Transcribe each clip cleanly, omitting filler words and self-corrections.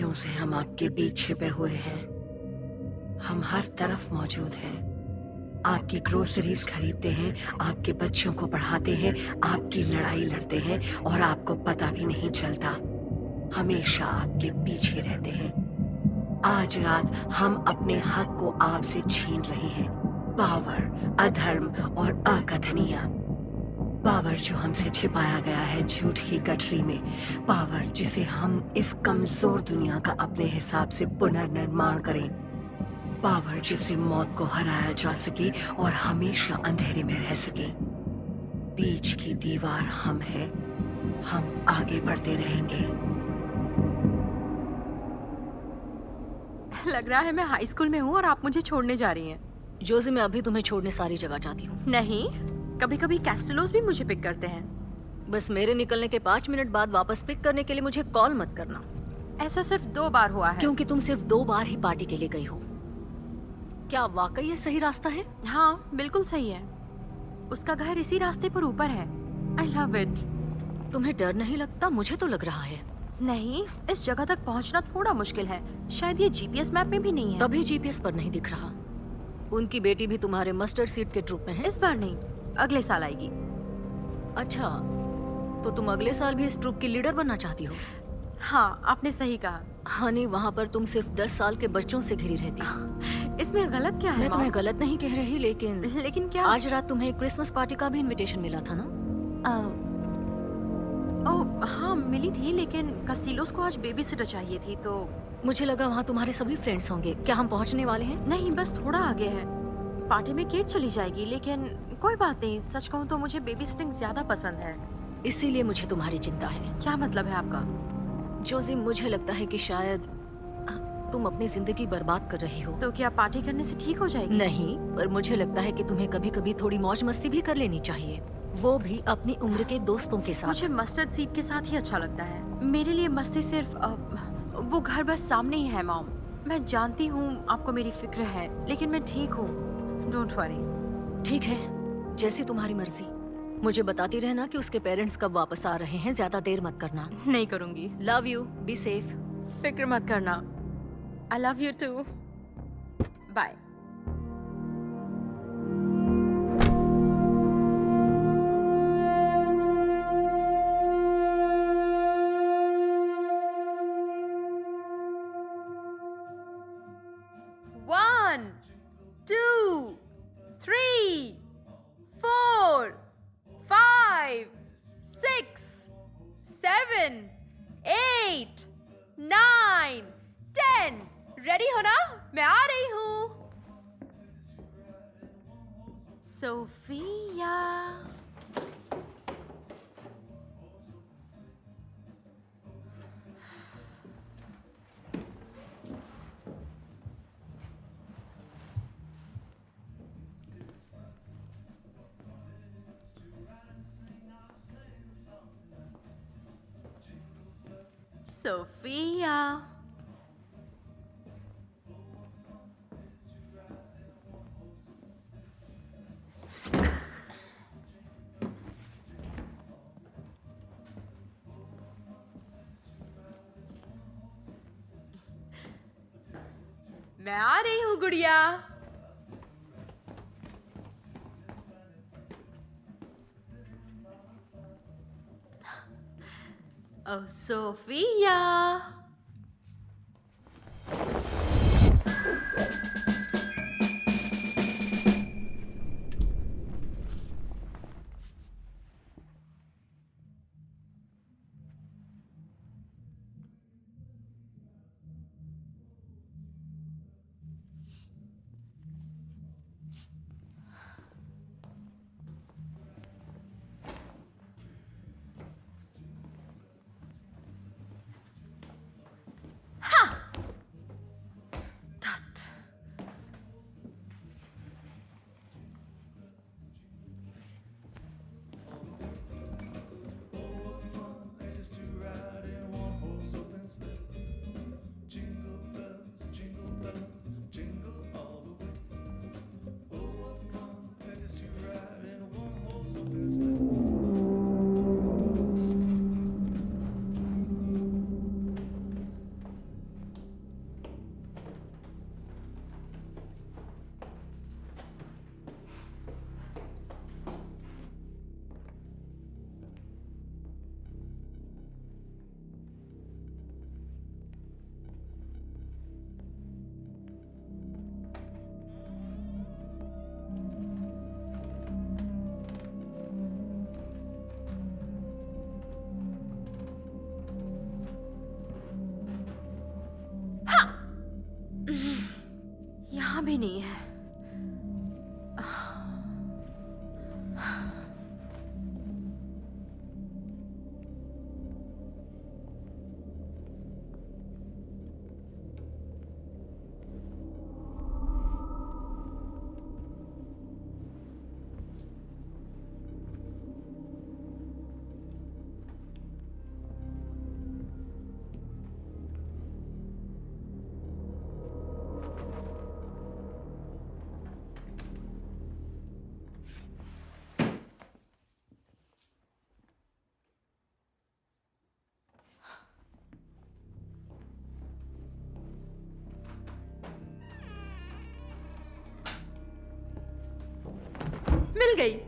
सदियों से हम आपके बीच छिपे हुए हैं। हम हर तरफ मौजूद हैं। आपकी ग्रोसरीज खरीदते हैं, आपके बच्चों को पढ़ाते हैं, आपकी लड़ाई लड़ते हैं और आपको पता भी नहीं चलता। हमेशा आपके पीछे रहते हैं। आज रात हम अपने हक को आपसे छीन रहे हैं। पावर, अधर्म और अकथनीय पावर जो हमसे छिपाया गया है झूठ की गठरी में। पावर जिसे हम इस कमजोर दुनिया का अपने हिसाब से पुनर्निर्माण करें। पावर जिसे मौत को हराया जा सके और हमेशा अंधेरे में रह सके। बीच की दीवार हम हैं। हम आगे बढ़ते रहेंगे। लग रहा है मैं हाई स्कूल में हूँ और आप मुझे छोड़ने जा रही हैं। जोजी, मैं अभी तुम्हें छोड़ने सारी जगह जाती हूँ। नहीं, कभी कभी कैस्टलोस भी मुझे पिक करते हैं। बस मेरे निकलने के 5 मिनट बाद वापस पिक करने के लिए मुझे कॉल मत करना। ऐसा सिर्फ 2 बार हुआ है। क्योंकि तुम सिर्फ 2 बार ही पार्टी के लिए गई हो। क्या वाकई ये सही रास्ता है? हाँ, बिल्कुल सही है। उसका घर इसी रास्ते पर ऊपर है। I love it. तुम्हें डर नहीं लगता? मुझे तो लग रहा है। नहीं, इस जगह तक पहुँचना थोड़ा मुश्किल है। शायद ये जीपीएस मैप में भी नहीं है। तभी जीपीएस पर नहीं दिख रहा। उनकी बेटी भी तुम्हारे मस्टर्ड सीट के ट्रूप में है। इस बार नहीं, अगले साल आएगी। अच्छा, तो तुम अगले साल भी इस ट्रूप की लीडर बनना चाहती हो? हाँ, आपने सही कहा। हनी, वहाँ पर तुम सिर्फ 10 साल के बच्चों से घिरी रहती हो। इसमें गलत क्या है? मैं तुम्हें मॉम? गलत नहीं कह रही, लेकिन क्या? आज रात तुम्हें क्रिसमस पार्टी का भी इनविटेशन मिला था ना? ओह हाँ, मिली थी, लेकिन कस्टिलोस को आज बेबी सिटर चाहिए थी तो। मुझे लगा वहाँ तुम्हारे सभी फ्रेंड्स होंगे। क्या हम पहुँचने वाले हैं? नहीं, बस थोड़ा आगे है। पार्टी में केट चली जाएगी, लेकिन कोई बात नहीं। सच कहूँ तो मुझे बेबी सिटिंग ज्यादा पसंद है। इसीलिए मुझे तुम्हारी चिंता है। क्या मतलब है आपका? जोजी, मुझे लगता है कि शायद तुम अपनी जिंदगी बर्बाद कर रही हो। तो क्या पार्टी करने से ठीक हो जाएगी? नहीं, पर मुझे लगता है कि तुम्हें कभी कभी थोड़ी मौज मस्ती भी कर लेनी चाहिए, वो भी अपनी उम्र के दोस्तों के साथ। मुझे मस्टर्ड सीट के साथ ही अच्छा लगता है। मेरे लिए मस्ती सिर्फ वो घर बस सामने ही है मॉम। मैं जानती हूँ आपको मेरी फिक्र है, लेकिन मैं ठीक हूँ। Don't worry. ठीक है, जैसी तुम्हारी मर्जी। मुझे बताती रहना कि उसके पेरेंट्स कब वापस आ रहे हैं। ज्यादा देर मत करना। नहीं करूँगी। Love you, be safe. फिक्र मत करना। I love you too. Bye. One, two, three, four, five, six, seven, eight, nine, 10। Ready हो ना? मैं आ रही हूँ। सोफिया। सोफिया। मैं आ रही हूँ गुड़िया। ओह सोफिया। यहाँ भी नहीं है। मिल गई।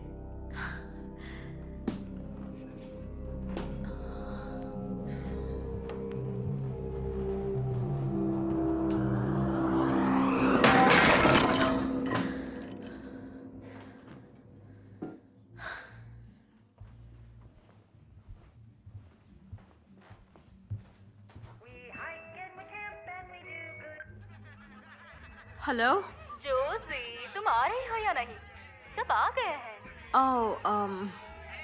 हेलो। जोसी, तुम आ रही हो या नहीं? सब आ गए हैं।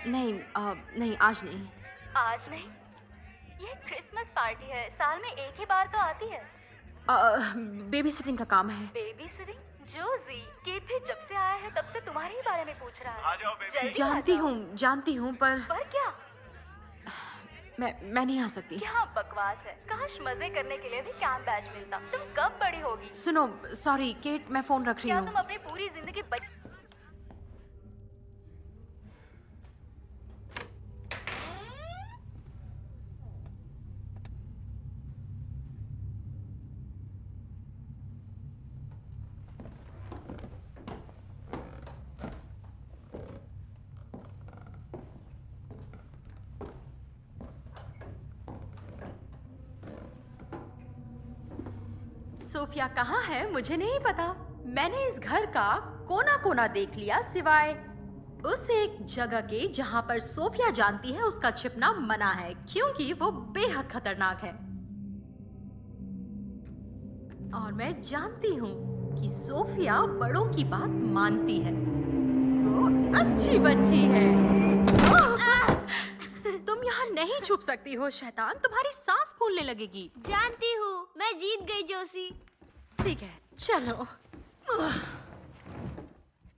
नहीं, नहीं आज नहीं। आज नहीं? ये क्रिसमस पार्टी है, साल में एक ही बार तो आती है। बेबी सिटिंग का काम है। Baby sitting? जोसी, केट भी जब से आया है तब से तुम्हारे ही बारे में पूछ रहा है। आ जाओ बेबी। जल्दी जानती आ जाओ। हूँ, जानती हूँ, पर क्या? मैं नहीं आ सकती। क्या बकवास है। काश मजे करने के लिए भी कैंप बैच मिलता। तुम कब बड़ी होगी? सुनो, सॉरी केट, मैं फोन रख रही क्या हूँ। तुम अपनी पूरी जिंदगी सोफिया कहाँ है मुझे नहीं पता। मैंने इस घर का कोना कोना देख लिया सिवाय उस एक जगह के जहाँ पर सोफिया जानती है उसका छिपना मना है, क्योंकि वो बेहद खतरनाक है। और मैं जानती हूँ कि सोफिया बड़ों की बात मानती है। वो अच्छी बच्ची है। तुम यहाँ नहीं छुप सकती हो शैतान, तुम्हारी सांस फूलने लगेगी। जानती हूँ, मैं जीत गई जोशी। ठीक है, चलो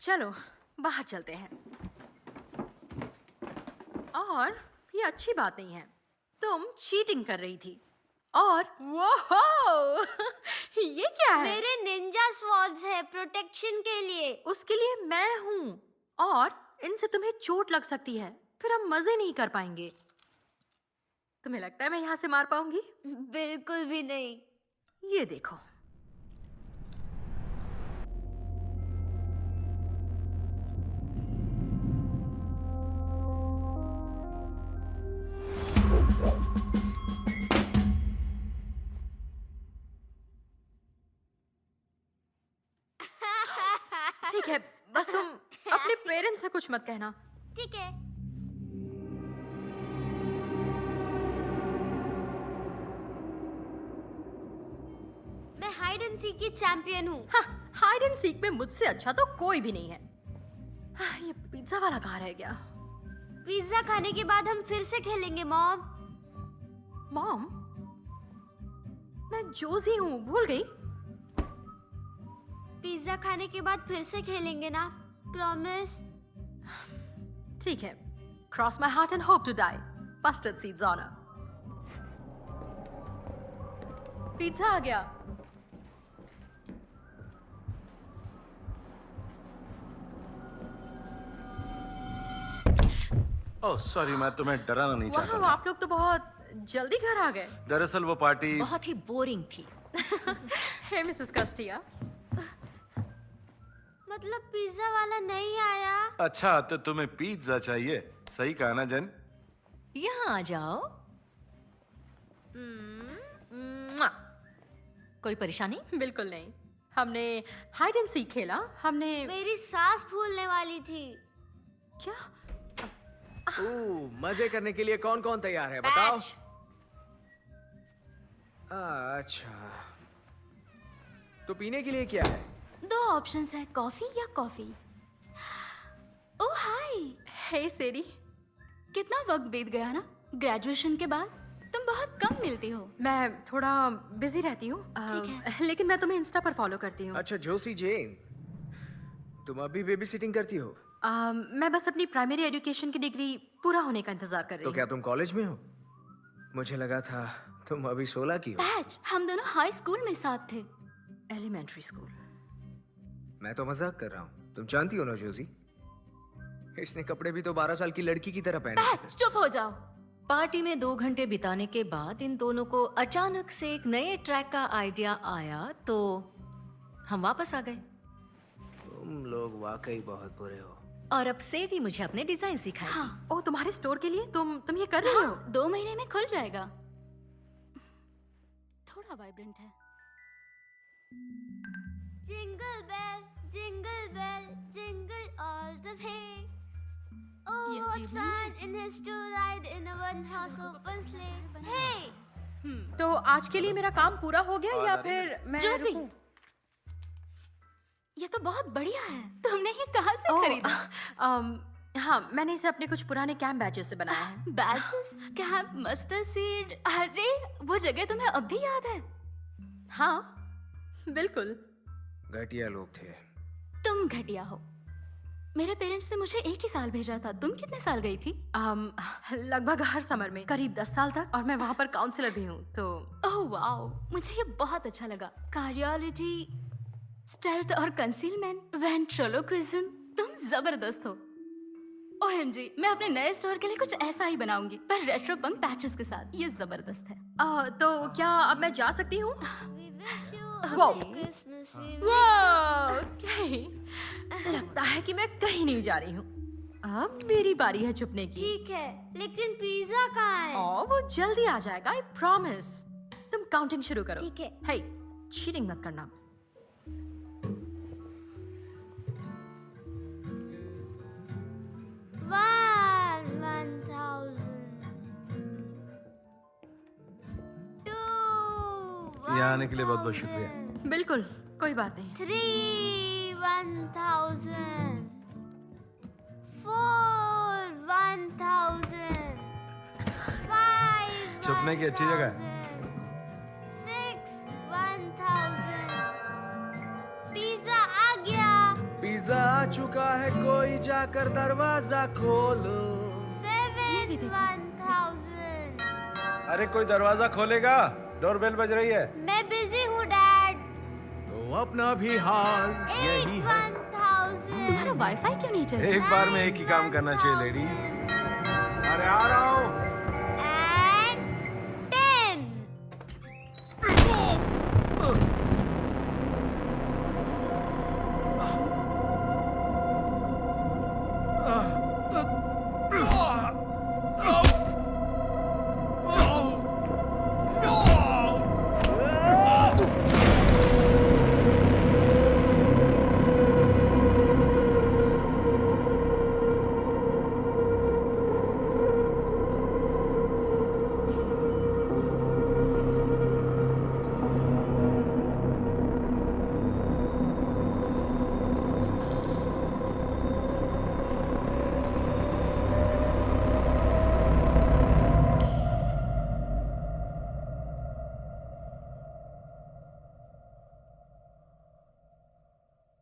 चलो बाहर चलते हैं। और ये अच्छी बात नहीं है, तुम चीटिंग कर रही थी। और वो ये क्या है? मेरे निंजा स्वॉर्ड्स है प्रोटेक्शन के लिए। उसके लिए मैं हूँ, और इनसे तुम्हें चोट लग सकती है, फिर हम मजे नहीं कर पाएंगे। तुम्हें लगता है मैं यहाँ से मार पाऊंगी? बिल्कुल भी नहीं। ये देखो। ठीक है, बस तुम अपने पेरेंट्स से कुछ मत कहना। ठीक है। मैं हाइड एंड सीक की चैंपियन हूँ। हाँ, हाइड एंड सीक में मुझसे अच्छा तो कोई भी नहीं है। हाँ, ये पिज्जा वाला कहाँ रह गया? पिज्जा खाने के बाद हम फिर से खेलेंगे मॉम। मॉम, मैं जोजी हूँ, भूल गई? पिज्जा खाने के बाद फिर से खेलेंगे ना, प्रॉमिस? ठीक है। Cross my heart and hope to die. Mustard seeds on her. Pizza आ गया। ओह सॉरी, मैं तुम्हें डराना नहीं चाहता वाह, था। आप लोग तो बहुत जल्दी घर आ गए। दरअसल वो पार्टी बहुत ही बोरिंग थी। हे मिसेस कस्टिया। मतलब पिज्जा वाला नहीं आया? अच्छा, तो तुम्हें पिज्जा चाहिए, सही कहा ना जन? यहाँ आ जाओ। म्वा। कोई परेशानी? बिल्कुल नहीं। हमने हाइड एंड सीक खेला। हमने मेरी सांस फूलने वाली थी। क्या? मजे करने के लिए कौन कौन तैयार है बताओ। अच्छा, तो पीने के लिए क्या है? दो ऑप्शंस है, कॉफी या कॉफी। ओह हाय, हे सेरी, कितना वक्त बीत गया ना ग्रेजुएशन के बाद। तुम बहुत कम मिलती हो। मैं थोड़ा बिजी रहती हूँ, ठीक लेकिन मैं तुम्हें इंस्टा पर फॉलो करती हूँ। अच्छा जोशी जेन, तुम अभी बेबी सिटिंग करती हो? मैं बस अपनी प्राइमरी एजुकेशन की डिग्री पूरा होने का इंतजार कर रही तो हूँ। क्या तुम कॉलेज में हो? मुझे लगा था तुम अभी 16 की हो। बैच, हम दोनों हाई स्कूल में साथ थे। Elementary school. मैं तो मजाक कर रहा हूँ। तुम जानती हो ना जोशी, इसने कपड़े भी तो 12 साल की लड़की की तरह पहने थे। बैच, चुप हो जाओ। पार्टी में 2 घंटे बिताने के बाद इन दोनों को अचानक से एक नए ट्रैक का आइडिया आया तो हम वापस आ गए। तुम लोग वाकई बहुत बुरे हो। और अब सेडी मुझे अपने डिजाइन सिखाए। हाँ, ओह, तुम्हारे स्टोर के लिए तुम ये कर रही हो? 2 महीने में खुल जाएगा। थोड़ा वाइब्रेंट है। Jingle bell, jingle all the way. Oh, ये what जीवन fun it is to ride in a one-horse open sleigh. Hey, तो आज के लिए मेरा काम पूरा हो गया या फिर मैं जोशी, रुकूं? ये तो बहुत बढ़िया है। तुमने ये कहाँ से ओह, खरीदा? हाँ, मैंने इसे अपने कुछ पुराने कैंप बैचेस से बनाया है। Batches, camp, mustard seed. अरे वो जगह तुम्हें अब भी याद है? हाँ, बिल्कुल। घटिया लोग थे। तुम घटिया हो। मेरे पेरेंट्स ने मुझे 1 ही साल भेजा था। तुम कितने साल गई थी? लगभग हर समर में, करीब 10 साल तक, और मैं वहाँ पर काउंसलर भी हूँ। तो ओह वाओ, मुझे ये बहुत अच्छा लगा। कार्डियोलॉजी, स्टेल्थ और कंसीलमेंट, वेंट्रोलोक्विज्म, तुम जबरदस्त हो। ओएमजी, मैं अपने नए स्टोर के लिए कुछ ऐसा ही बनाऊंगी, पर रेट्रो पंक पैचेस के साथ। ये जबरदस्त है। तो क्या अब मैं जा सकती हूँ? we wish you a Wow. Merry Christmas. We वाह, लगता है कि मैं कहीं नहीं जा रही हूँ। अब मेरी बारी है छुपने की। ठीक है, लेकिन पिज्जा कहाँ है? वो जल्दी आ जाएगा, आई प्रॉमिस। तुम काउंटिंग शुरू करो। ठीक है। हे, चीटिंग मत करना। One thousand. Two. यहाँ आने के लिए बहुत बहुत शुक्रिया। बिल्कुल, कोई बात नहीं। 3 1000. 4 1000. 5 छुपने की अच्छी जगह है। 6 1000. पिज्जा आ गया. पिज्जा आ चुका है, कोई जाकर दरवाजा खोलो। 7 1000. अरे कोई दरवाजा खोलेगा? डोरबेल बज रही है। मैं बिजी हूँ डैड. तो अपना भी हाल 8 यही है। 1000. तुम्हारा वाईफाई क्यों नहीं चल रहा? एक बार में एक ही काम करना चाहिए लेडीज। अरे आ रहा हूँ। And 10.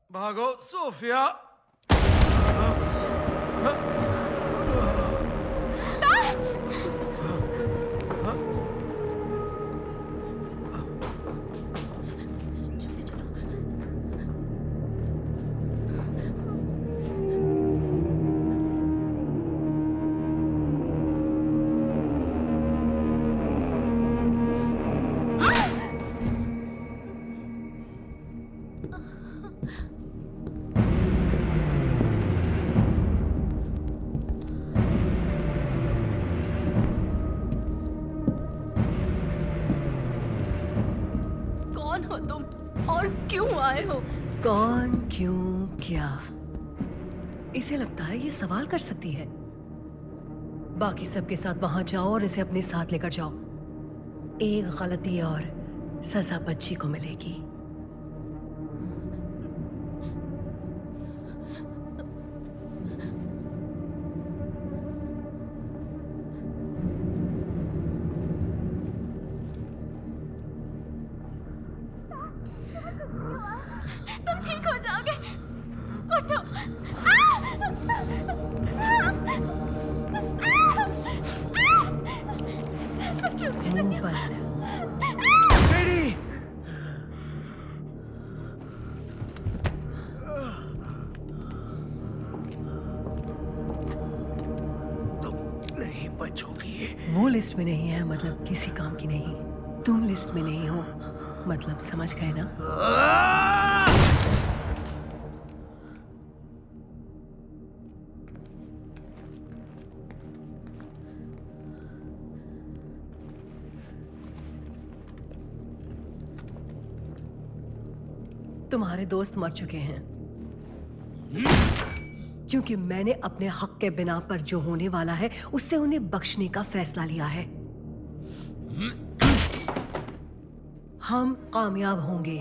भागो सोफिया। जल्दी चलो। कौन हो तुम और क्यों आए हो? कौन, क्यों, क्या? इसे लगता है ये सवाल कर सकती है। बाकी सबके साथ वहां जाओ और इसे अपने साथ लेकर जाओ। एक गलती और सजा बच्ची को मिलेगी। तुम ठीक हो जाओगे। उठो। ऐसा क्यों कर रही मुंह हो? बंद। मेरी तुम नहीं बचोगी। वो लिस्ट में नहीं है मतलब किसी काम की नहीं। तुम लिस्ट में नहीं हो मतलब समझ गए ना। तुम्हारे दोस्त मर चुके हैं क्योंकि मैंने अपने हक के बिना पर जो होने वाला है उससे उन्हें बख्शने का फैसला लिया है। हम कामयाब होंगे।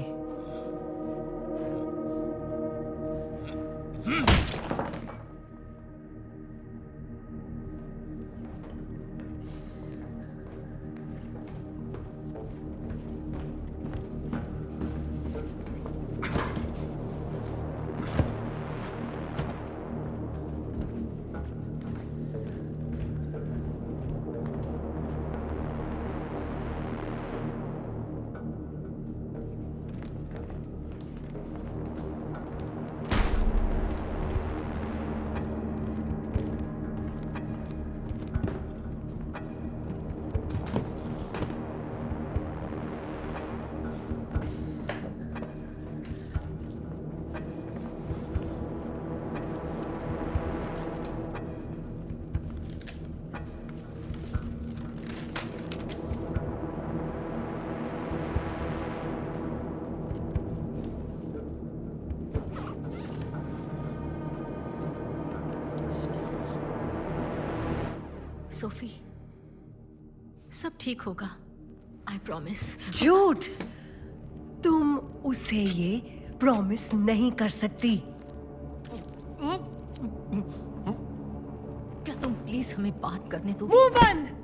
सोफी, सब ठीक होगा। I promise. झूठ। तुम उसे ये प्रॉमिस नहीं कर सकती। क्या तुम प्लीज हमें बात करने दो? मुंह बंद।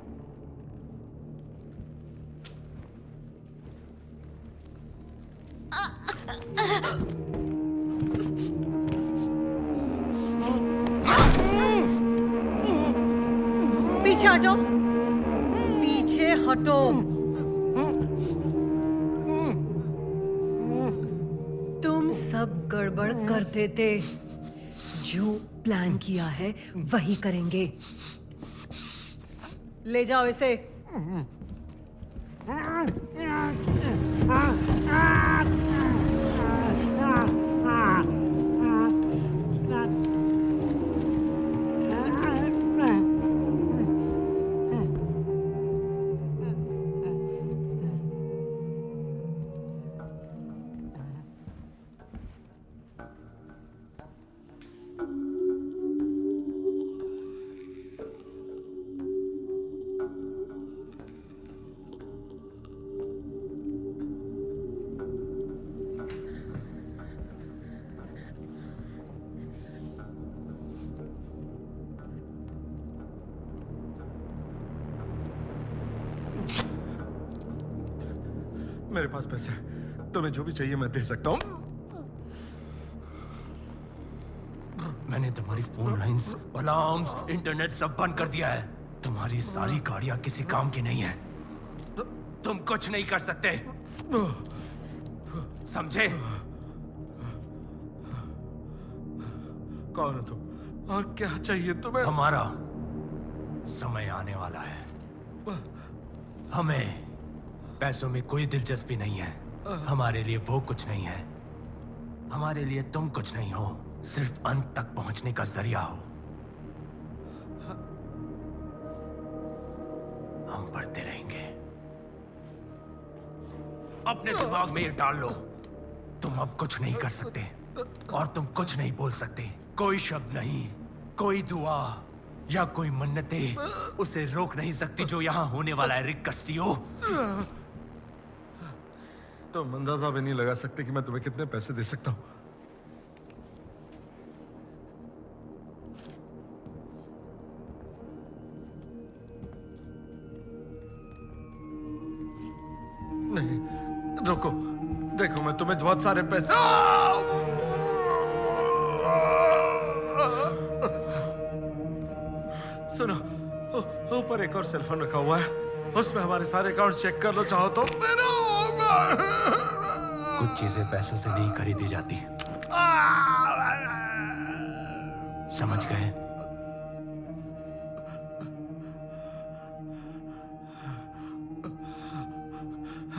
पीछे हटो। पीछे हटो। तुम सब गड़बड़ करते थे। जो प्लान किया है वही करेंगे। ले जाओ इसे। मेरे पास पैसे हैं। तुम्हें जो भी चाहिए मैं दे सकता हूँ। मैंने तुम्हारी फोन लाइंस, अलार्म्स, इंटरनेट सब बंद कर दिया है। तुम्हारी सारी गाड़ियां किसी काम की नहीं है। तुम कुछ नहीं कर सकते, समझे? कौन हो तुम और क्या चाहिए तुम्हें? हमारा समय आने वाला है। हमें पैसों में कोई दिलचस्पी नहीं है। हमारे लिए वो कुछ नहीं है। हमारे लिए तुम कुछ नहीं हो, सिर्फ अंत तक पहुंचने का जरिया हो। हम बढ़ते रहेंगे। अपने दिमाग में ये डाल लो, तुम अब कुछ नहीं कर सकते और तुम कुछ नहीं बोल सकते। कोई शब्द नहीं, कोई दुआ या कोई मन्नतें उसे रोक नहीं सकती जो यहां होने वाला है। रिक कस्टियो, तुम अंदाजा भी नहीं लगा सकते कि मैं तुम्हें कितने पैसे दे सकता हूँ। नहीं, रुको। देखो मैं तुम्हें बहुत सारे पैसे सुनो, ऊपर एक और सेलफोन रखा हुआ है, उसमें हमारे सारे अकाउंट चेक कर लो चाहो तो। कुछ चीजें पैसों से नहीं खरीदी जाती, समझ गए?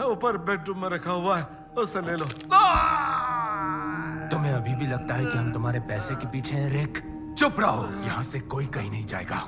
ऊपर बेडरूम में रखा हुआ है, उसे ले लो। तुम्हें अभी भी लगता है कि हम तुम्हारे पैसे के पीछे हैं रिक? चुप रहो, यहां से कोई कहीं नहीं जाएगा।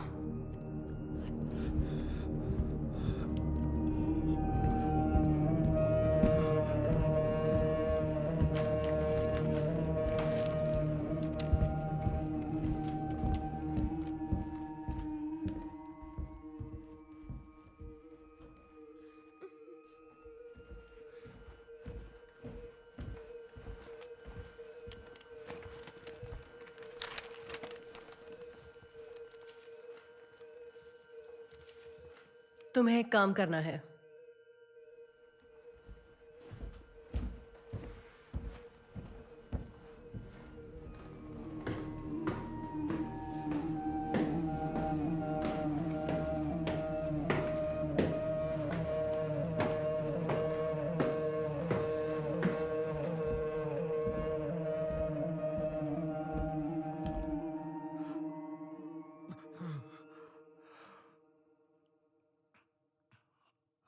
तुम्हें एक काम करना है।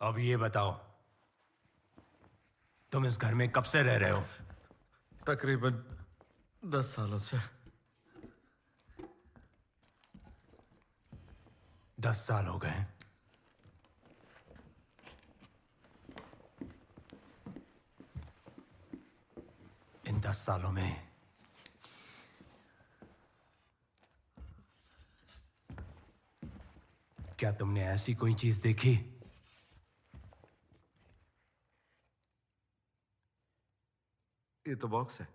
अब ये बताओ, तुम इस घर में कब से रह रहे हो? तकरीबन 10 सालों से। 10 साल हो गए। इन 10 सालों में क्या तुमने ऐसी कोई चीज देखी ये तो बॉक्स है।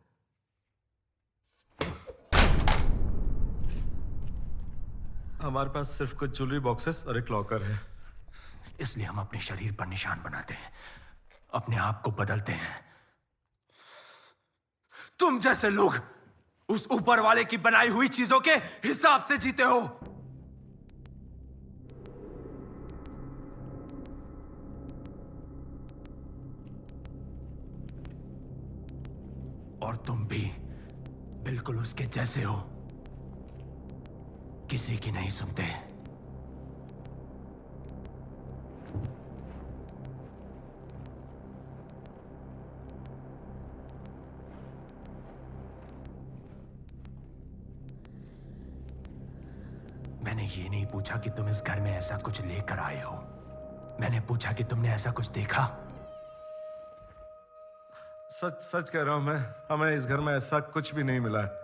हमारे पास सिर्फ कुछ ज्वेलरी बॉक्सेस और एक लॉकर है। इसलिए हम अपने शरीर पर निशान बनाते हैं, अपने आप को बदलते हैं। तुम जैसे लोग उस ऊपर वाले की बनाई हुई चीजों के हिसाब से जीते हो। और तुम भी बिल्कुल उसके जैसे हो, किसी की नहीं सुनते। मैंने ये नहीं पूछा कि तुम इस घर में ऐसा कुछ लेकर आए हो, मैंने पूछा कि तुमने ऐसा कुछ देखा। सच सच कह रहा हूं मैं, हमें इस घर में ऐसा कुछ भी नहीं मिला है।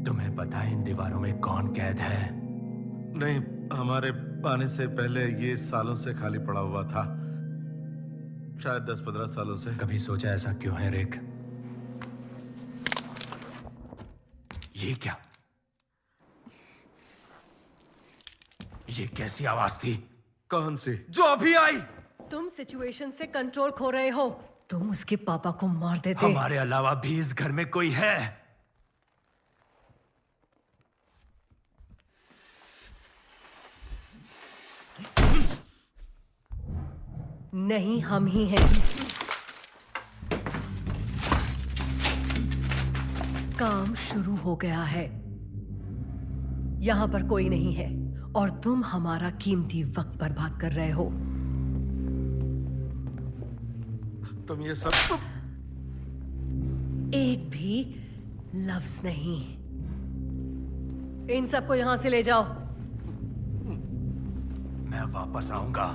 तुम्हें पता है इन दीवारों में कौन कैद है? नहीं, हमारे आने से पहले ये सालों से खाली पड़ा हुआ था, शायद 10-15 सालों से। कभी सोचा ऐसा क्यों है रिक? ये क्या? ये कैसी आवाज थी? कौन सी? जो अभी आई। तुम सिचुएशन से कंट्रोल खो रहे हो। तुम उसके पापा को मार देते। हमारे अलावा भी इस घर में कोई है? नहीं, हम ही हैं। काम शुरू हो गया है। यहां पर कोई नहीं है और तुम हमारा कीमती वक्त बर्बाद कर रहे हो। तुम ये सब एक भी लफ्ज नहीं। इन सबको यहां से ले जाओ। मैं वापस आऊंगा।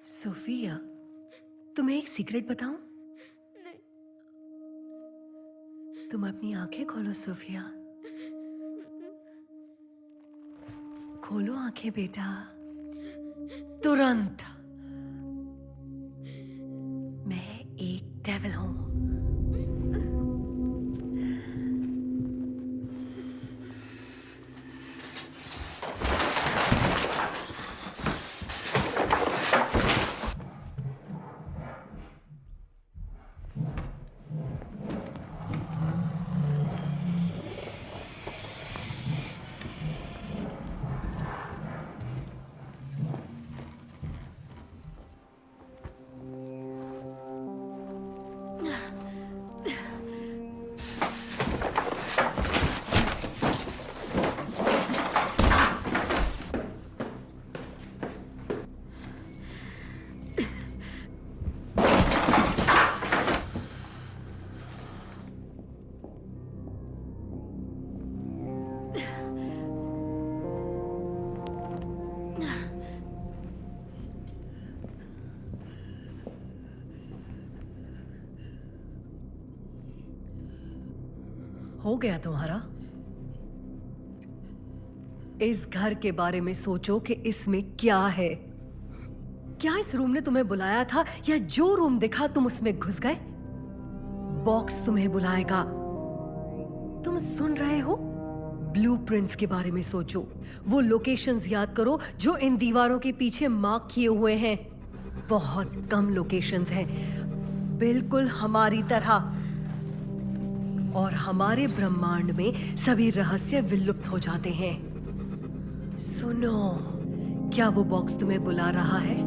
सोफिया, तुम्हें एक सीक्रेट बताऊं? नहीं। तुम अपनी आंखें खोलो सोफिया। खोलो आंखें बेटा, तुरंत। मैं एक डेविल हूं। हो गया तुम्हारा? इस घर के बारे में सोचो कि इसमें क्या है। क्या इस रूम ने तुम्हें बुलाया था या जो रूम दिखा तुम उसमें घुस गए? बॉक्स तुम्हें बुलाएगा। तुम सुन रहे हो? ब्लूप्रिंट्स के बारे में सोचो। वो लोकेशंस याद करो जो इन दीवारों के पीछे मार्क किए हुए हैं। बहुत कम लोकेशंस हैं, बिल्कुल हमारी तरह। और हमारे ब्रह्मांड में सभी रहस्य विलुप्त हो जाते हैं। सुनो, क्या वो बॉक्स तुम्हें बुला रहा है?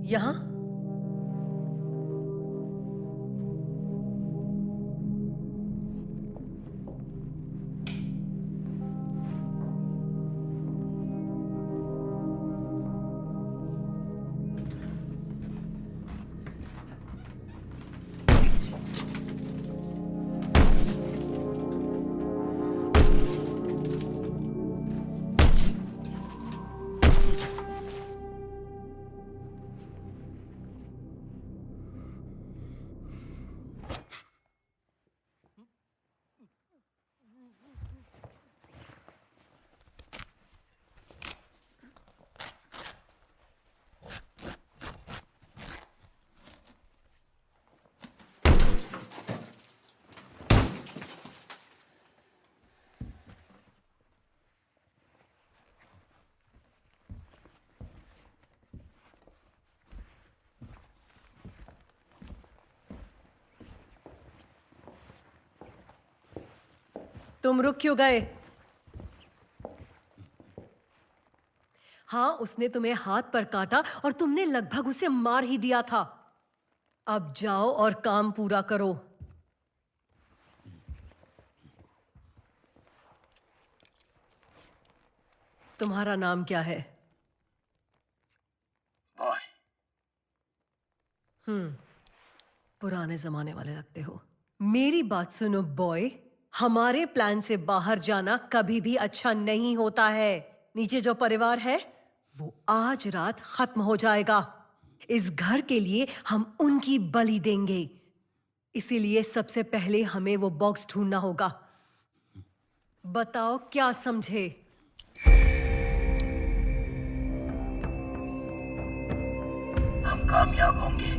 यहां? तुम रुक क्यों गए? हाँ, उसने तुम्हें हाथ पर काटा और तुमने लगभग उसे मार ही दिया था। अब जाओ और काम पूरा करो। तुम्हारा नाम क्या है? बॉय। पुराने जमाने वाले लगते हो। मेरी बात सुनो बॉय, हमारे प्लान से बाहर जाना कभी भी अच्छा नहीं होता है। नीचे जो परिवार है वो आज रात खत्म हो जाएगा। इस घर के लिए हम उनकी बलि देंगे, इसीलिए सबसे पहले हमें वो बॉक्स ढूंढना होगा। बताओ क्या समझे? हम कामयाब होंगे।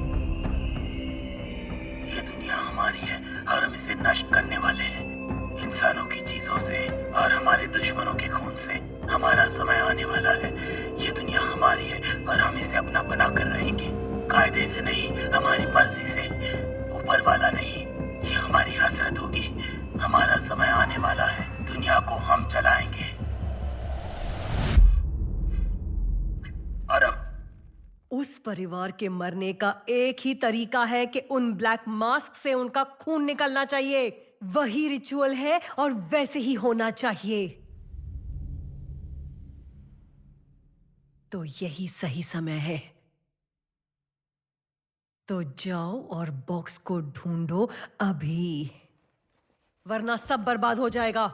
ये दुनिया हमारी है और हम इसे नष्ट करने वाले हैं। इंसानों की चीजों से और हमारे दुश्मनों के खून से। हमारा समय आने वाला है। ये दुनिया हमारी है और हम इसे अपना बना कर रहेंगे। कायदे से नहीं, हमारी मर्जी से। ऊपर वाला नहीं, ये हमारी हसरत होगी। हमारा समय आने वाला है। दुनिया को हम चलाएंगे। और अब उस परिवार के मरने का एक ही तरीका है कि उन ब्लैक मास्क से उनका खून निकलना चाहिए। वही रिचुअल है और वैसे ही होना चाहिए। तो यही सही समय है। तो जाओ और बॉक्स को ढूंढो अभी, वरना सब बर्बाद हो जाएगा।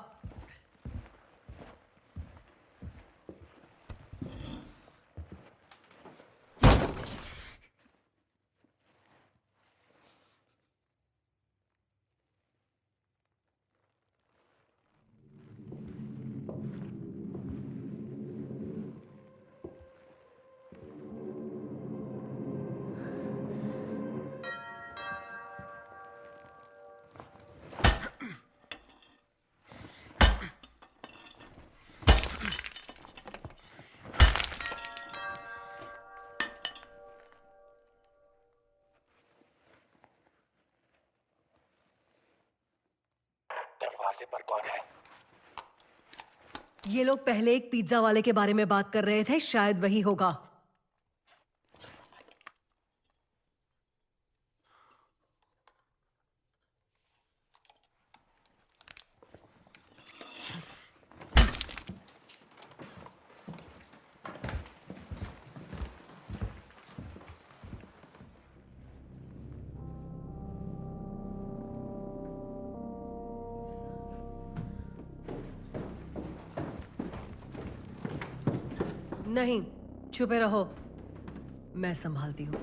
दरवाजे पर कौन है? ये लोग पहले एक पिज्जा वाले के बारे में बात कर रहे थे, शायद वही होगा। नहीं, छुपे रहो, मैं संभालती हूं।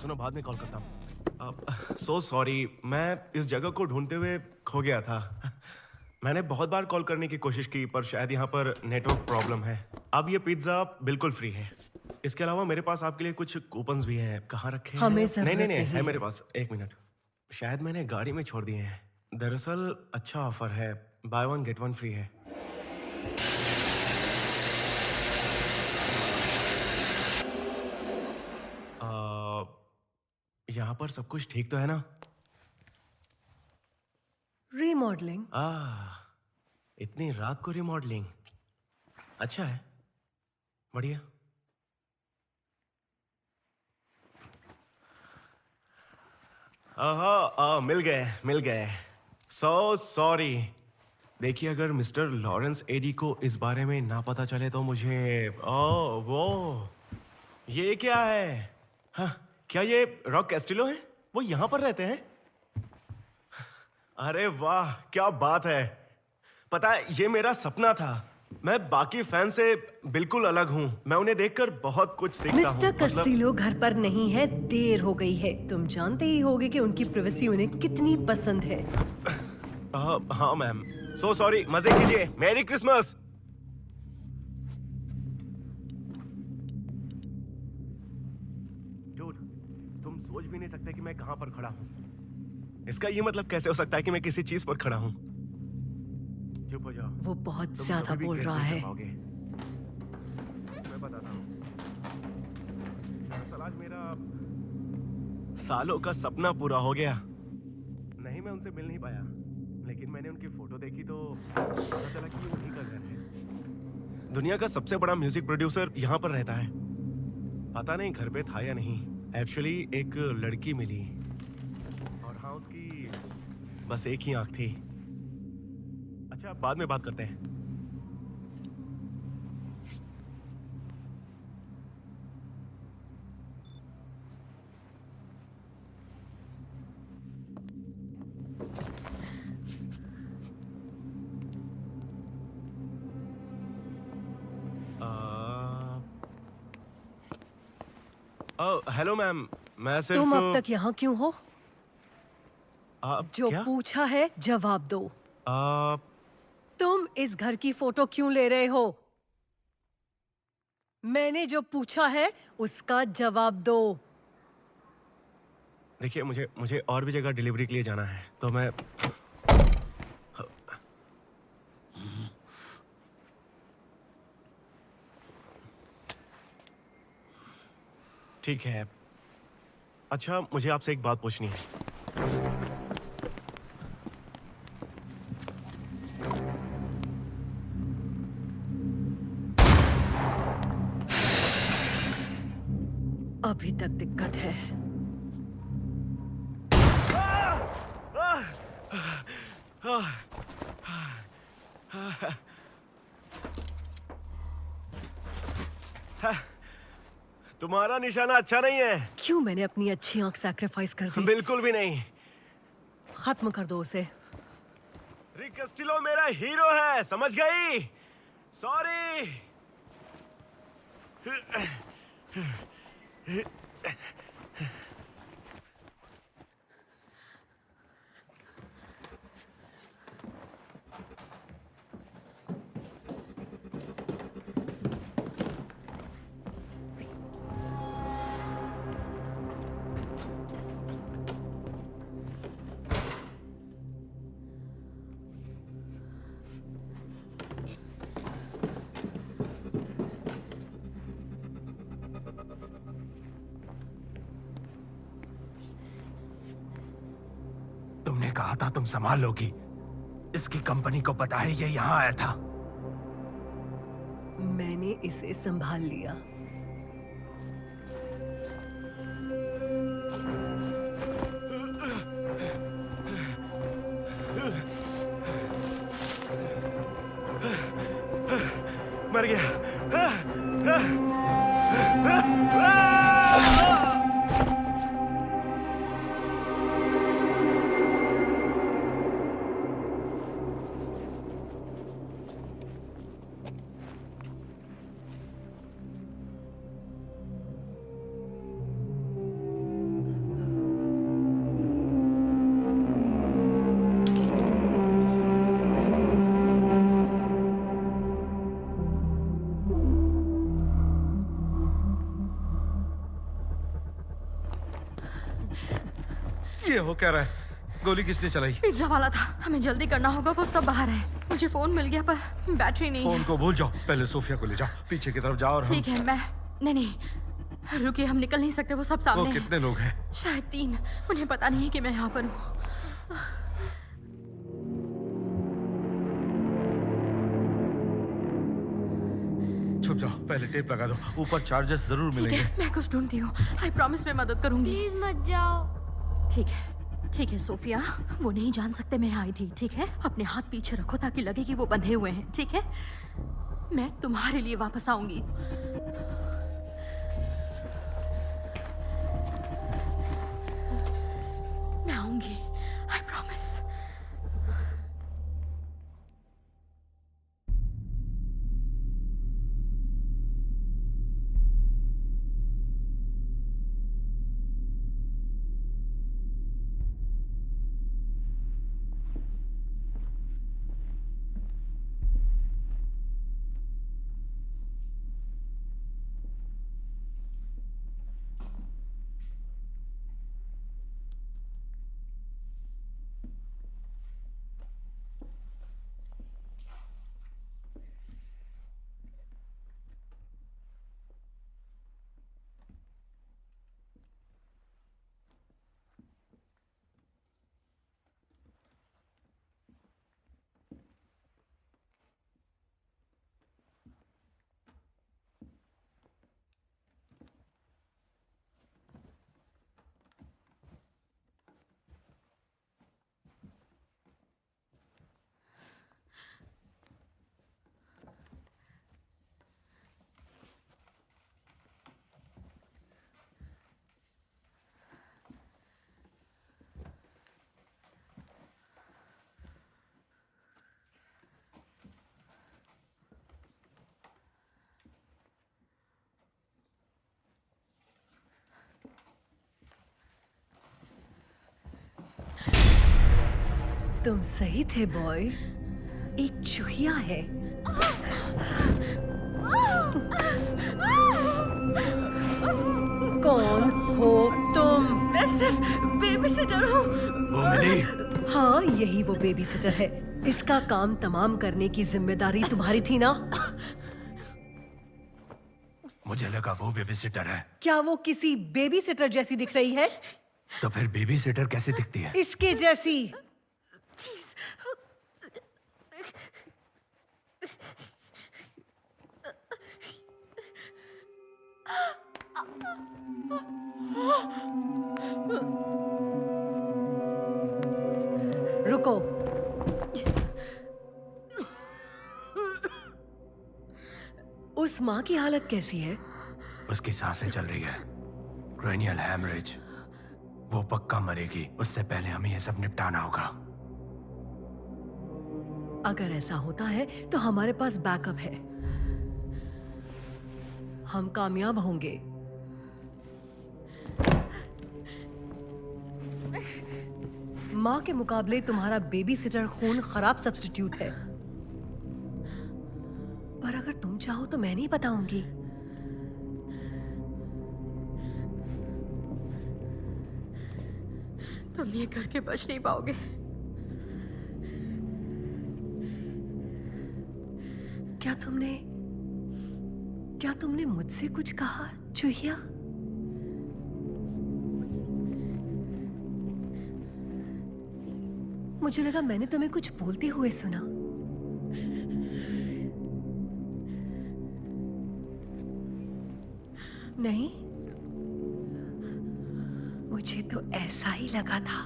सुनो, बाद में कॉल करता हूँ। सो सॉरी, मैं इस जगह को ढूंढते हुए खो गया था। मैंने बहुत बार कॉल करने की कोशिश की, पर शायद यहाँ पर नेटवर्क प्रॉब्लम है। अब ये पिज्ज़ा बिल्कुल फ्री है। इसके अलावा मेरे पास आपके लिए कुछ कूपन्स भी हैं। कहाँ रखे हैं? हमें जरूरत नहीं, नहीं है है। मेरे पास। एक मिनट, शायद मैंने गाड़ी में छोड़ दिए हैं। दरअसल अच्छा ऑफर है, by one get one free है। यहाँ पर सब कुछ ठीक तो है ना? रीमॉडलिंग? इतनी रात को रिमॉडलिंग अच्छा है, बढ़िया। मिल गए। So sorry. देखिए, अगर मिस्टर लॉरेंस एडी को इस बारे में ना पता चले तो मुझे वो ये क्या है? हाँ, क्या ये रॉक कैस्टिलो है? वो यहाँ पर रहते हैं? अरे वाह, क्या बात है। पता है, ये मेरा सपना था। मैं बाकी फैन से बिल्कुल अलग हूँ। मैं उन्हें देखकर बहुत कुछ सीखता हूँ। मिस्टर कस्टिलो घर पर नहीं है, देर हो गई है। तुम जानते ही होगे कि उनकी प्राइवेसी उन्हें कितनी पसंद है। हाँ मैम, सो सॉरी। मजे कीजिए। Merry Christmas. तुम सोच भी नहीं सकते कि मैं कहाँ पर खड़ा हूँ। इसका ये मतलब कैसे हो सकता है कि मैं किसी चीज पर खड़ा हूँ? चुप हो जाओ। वो बहुत तुम ज्यादा कभी बोल guess रहा नहीं है। कर पाओगे। मैं बताता हूँ। दरअसल आज मेरा सालों का सपना पूरा हो गया। नहीं, मैं उनसे मिल नहीं पाया, लेकिन मैंने उनकी फोटो देखी तो पता चला कि ये उन्हीं का घर है। दुनिया का सबसे बड़ा म्यूजिक प्रोड्यूसर यहाँ पर रहता है। पता नहीं घर पे था या नहीं। एक्चुअली एक लड़की मिली और हाँ, उसकी बस एक ही आंख थी। अच्छा, बाद में बात करते हैं। हेलो मैम, मैं सिर्फ तुम अब तक यहाँ क्यों हो? जो क्या? पूछा है जवाब दो। आ, तुम इस घर की फोटो क्यों ले रहे हो? मैंने जो पूछा है उसका जवाब दो। देखिए, मुझे और भी जगह डिलीवरी के लिए जाना है, तो मैं ठीक है। अच्छा, मुझे आपसे एक बात पूछनी है। अभी तक दिक्कत है। तुम्हारा निशाना अच्छा नहीं है। क्यों मैंने अपनी अच्छी आंख सैक्रिफाइस कर दी? बिल्कुल भी नहीं। खत्म कर दो उसे। रिक कास्टिलो मेरा हीरो है, समझ गई? सॉरी। तुमने कहा था तुम संभाल लोगी। इसकी कंपनी को पता है ये यहाँ आया था। मैंने इसे संभाल लिया। मर गया। ये हो क्या रहा है? गोली किसने चलाई? पिज्जा वाला था। हमें जल्दी करना होगा, वो सब बाहर है। मुझे फोन मिल गया पर बैटरी नहीं फोन है। को भूल जाओ, पहले सोफिया को ले जाओ, पीछे की तरफ जाओ और ठीक है, मैं नहीं, रुकिए, हम निकल नहीं सकते, वो सब वो सामने हैं। कितने लोग हैं? शायद 3। उन्हें पता नहीं है कि मैं यहाँ पर हूँ। छुप जाओ, पहले टेप लगा दो, ऊपर चार्जेस जरूर ठीक मिलेंगे। है, मैं कुछ ढूंढती हूँ। आई प्रॉमिस मैं मदद करूंगी। प्लीज मत जाओ। ठीक है सोफिया, वो नहीं जान सकते मैं आई थी, ठीक है? अपने हाथ पीछे रखो ताकि लगे कि वो बंधे हुए हैं, ठीक है? मैं तुम्हारे लिए वापस आऊंगी। मैं आऊंगी, आई प्रॉमिस। तुम सही थे बॉय, एक चूहिया है। कौन हो तुम? मैं सिर्फ बेबी सिटर हूँ। वो मिली? हाँ, यही वो बेबी सिटर है। इसका काम तमाम करने की जिम्मेदारी तुम्हारी थी ना? मुझे लगा वो बेबी सिटर है। क्या वो किसी बेबी सिटर जैसी दिख रही है? तो फिर बेबी सिटर कैसे दिखती है? इसके जैसी। रुको। उस माँ की हालत कैसी है? उसकी सांसें चल रही है, क्रेनियल हैमरेज। वो पक्का मरेगी। उससे पहले हमें ये सब निपटाना होगा। अगर ऐसा होता है तो हमारे पास बैकअप है। हम कामयाब होंगे। माँ के मुकाबले तुम्हारा बेबी सिटर खून खराब सब्स्टिट्यूट है। पर अगर तुम चाहो तो मैं नहीं बताऊंगी। तुम ये करके बच नहीं पाओगे। क्या तुमने मुझसे कुछ कहा, चूहिया? मुझे लगा मैंने तुम्हें कुछ बोलते हुए सुना। नहीं, मुझे तो ऐसा ही लगा था।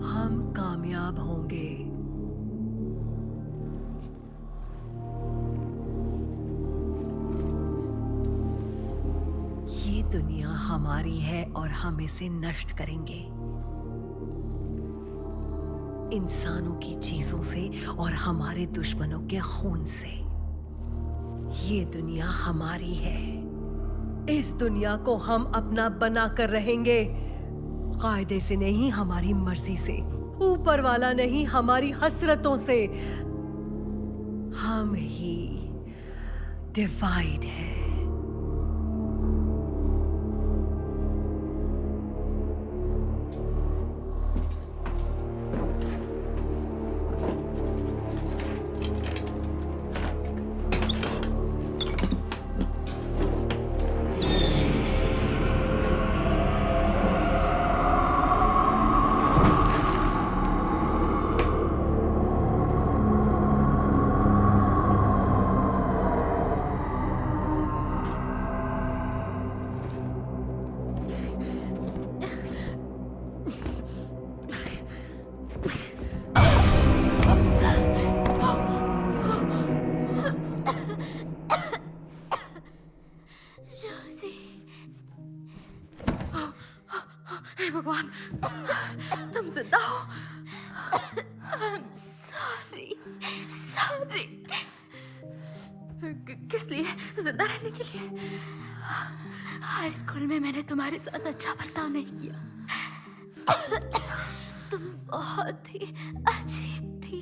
हम कामयाब होंगे। ये दुनिया हमारी है और हम इसे नष्ट करेंगे, इंसानों की चीजों से और हमारे दुश्मनों के खून से। ये दुनिया हमारी है। इस दुनिया को हम अपना बना कर रहेंगे, कायदे से नहीं, हमारी मर्जी से। ऊपर वाला नहीं, हमारी हसरतों से। हम ही डिवाइड है। हे भगवान, तुम जिंदा हो। सॉरी। किस लिए? जिंदा रहने के लिए? हाई स्कूल में मैंने तुम्हारे साथ अच्छा बर्ताव नहीं किया। तुम बहुत ही अजीब थी।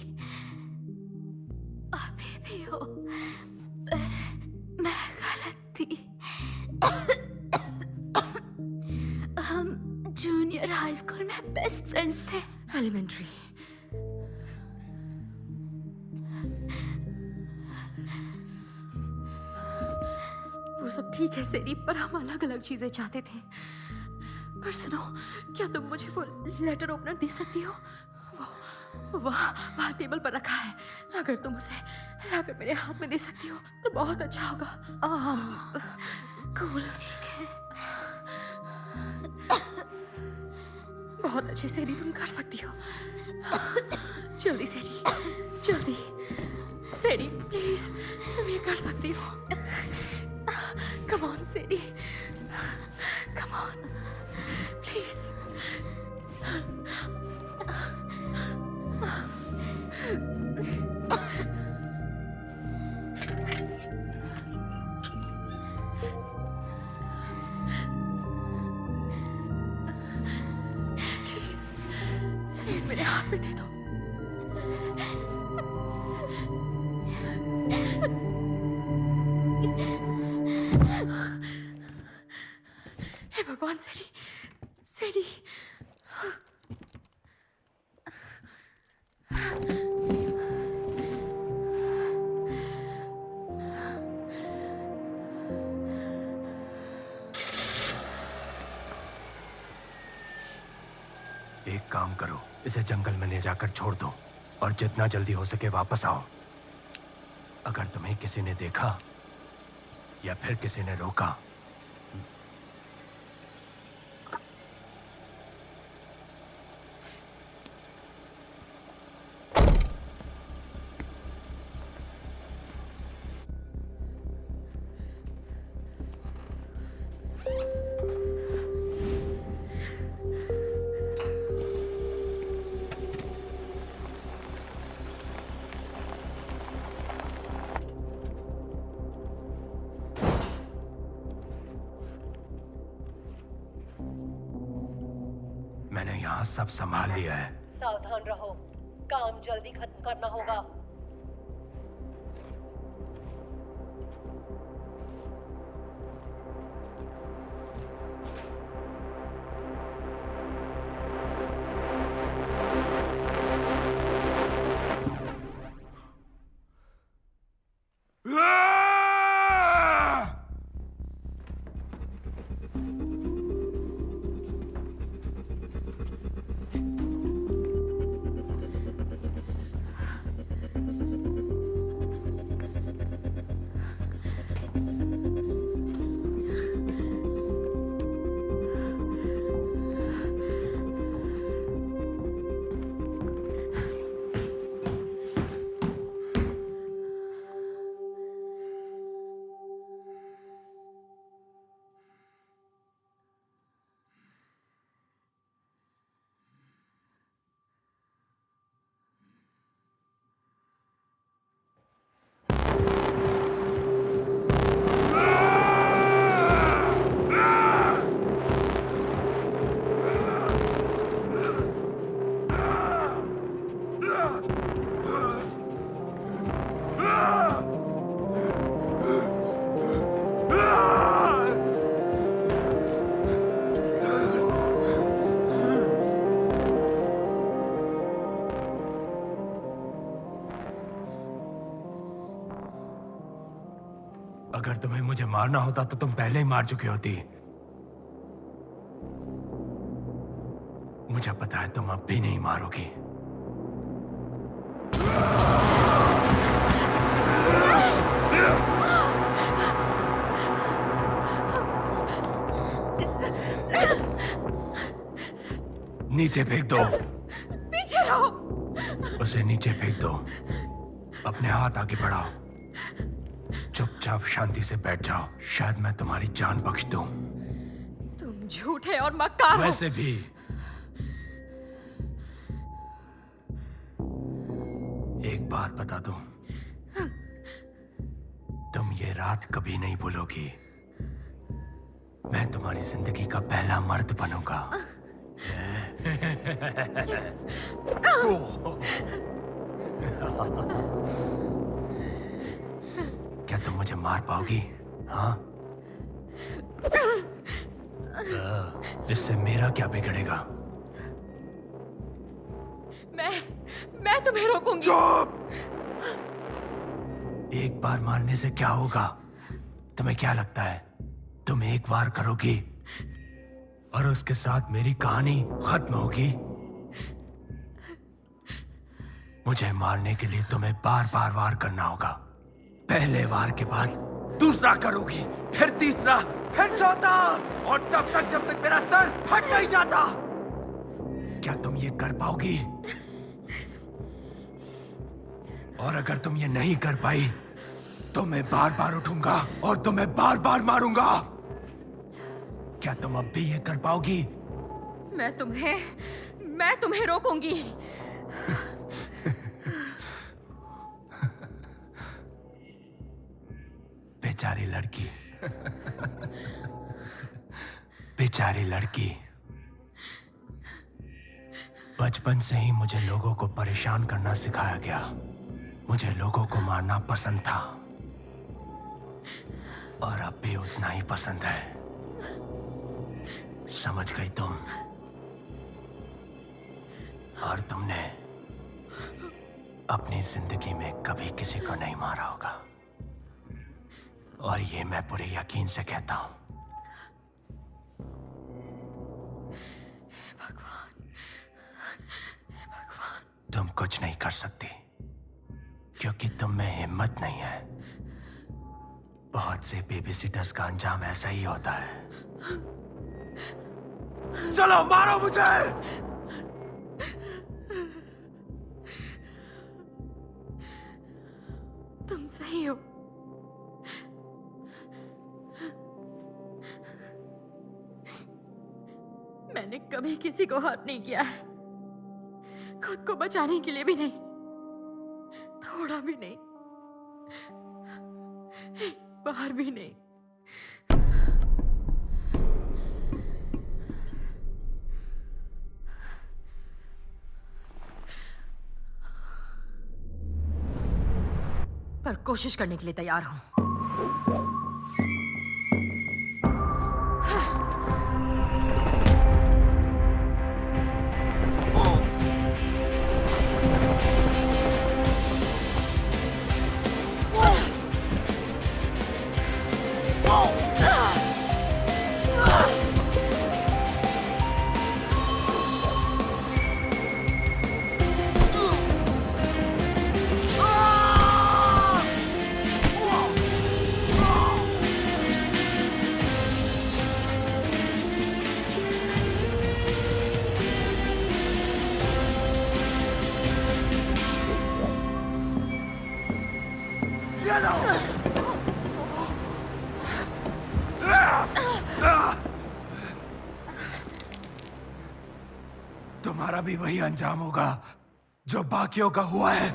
अभी भी हो, पर मैं गलत थी। हम जूनियर हाई स्कूल में बेस्ट फ्रेंड्स थे। एलिमेंट्री। वो सब ठीक है सेरी, पर हम अलग अलग चीजें चाहते थे। पर सुनो, क्या तुम मुझे वो लेटर ओपनर दे सकती हो? वो वहाँ टेबल पर रखा है। अगर तुम उसे लाकर मेरे हाथ में दे सकती हो तो बहुत अच्छा होगा। कूल। ठीक है। बहुत अच्छे सेडी, तुम कर सकती हो। जल्दी सेडी, जल्दी सेडी, प्लीज, तुम ये कर सकती हो। Come on Sadie, come on, please. Please मेरे हाथ में दे दो। हे भगवान, सेडी, सेडी। एक काम करो, इसे जंगल में ले जाकर छोड़ दो और जितना जल्दी हो सके वापस आओ। अगर तुम्हें किसी ने देखा या फिर किसी ने रोका, मैंने यहाँ सब संभाल लिया है। सावधान रहो, काम जल्दी खत्म करना होगा। अगर तुम्हें मुझे मारना होता तो तुम पहले ही मार चुकी होती। मुझे पता है तुम अब भी नहीं मारोगी। नीचे फेंक दो। पीछे रहो। उसे नीचे फेंक दो। अपने हाथ आगे बढ़ाओ। चुपचाप शांति से बैठ जाओ, शायद मैं तुम्हारी जान बख्श दूं। तुम झूठे और मक्कार हो। वैसे भी एक बात बता दूं, तुम ये रात कभी नहीं भूलोगी। मैं तुम्हारी जिंदगी का पहला मर्द बनूंगा। क्या तुम मुझे मार पाओगी? हाँ? इससे मेरा क्या बिगड़ेगा? मैं तुम्हें रोकूंगी। चुप! एक बार मारने से क्या होगा? तुम्हें क्या लगता है तुम एक बार करोगी और उसके साथ मेरी कहानी खत्म होगी? मुझे मारने के लिए तुम्हें बार बार वार करना होगा। पहले वार के बाद दूसरा करोगी, फिर तीसरा, फिर चौथा, और तब तक जब तक मेरा सर फट नहीं जाता। क्या तुम ये कर पाओगी? और अगर तुम ये नहीं कर पाई तो मैं बार बार उठूंगा और तुम्हें बार बार मारूंगा। क्या तुम अब भी ये कर पाओगी? मैं तुम्हें रोकूंगी। बेचारी लड़की। बेचारी लड़की। बचपन से ही मुझे लोगों को परेशान करना सिखाया गया। मुझे लोगों को मारना पसंद था और अब भी उतना ही पसंद है। समझ गई तुम? और तुमने अपनी जिंदगी में कभी किसी को नहीं मारा होगा, और ये मैं पूरे यकीन से कहता हूं। तुम कुछ नहीं कर सकती क्योंकि तुम में हिम्मत नहीं है। बहुत से बेबी सिटर्स का अंजाम ऐसा ही होता है। चलो मारो मुझे। तुम सही हो। मैंने कभी किसी को हर्ट नहीं किया है, खुद को बचाने के लिए भी नहीं, थोड़ा भी नहीं, एक बार भी नहीं। पर कोशिश करने के लिए तैयार हूं। तुम्हारा भी वही अंजाम होगा जो बाकियों का हुआ है।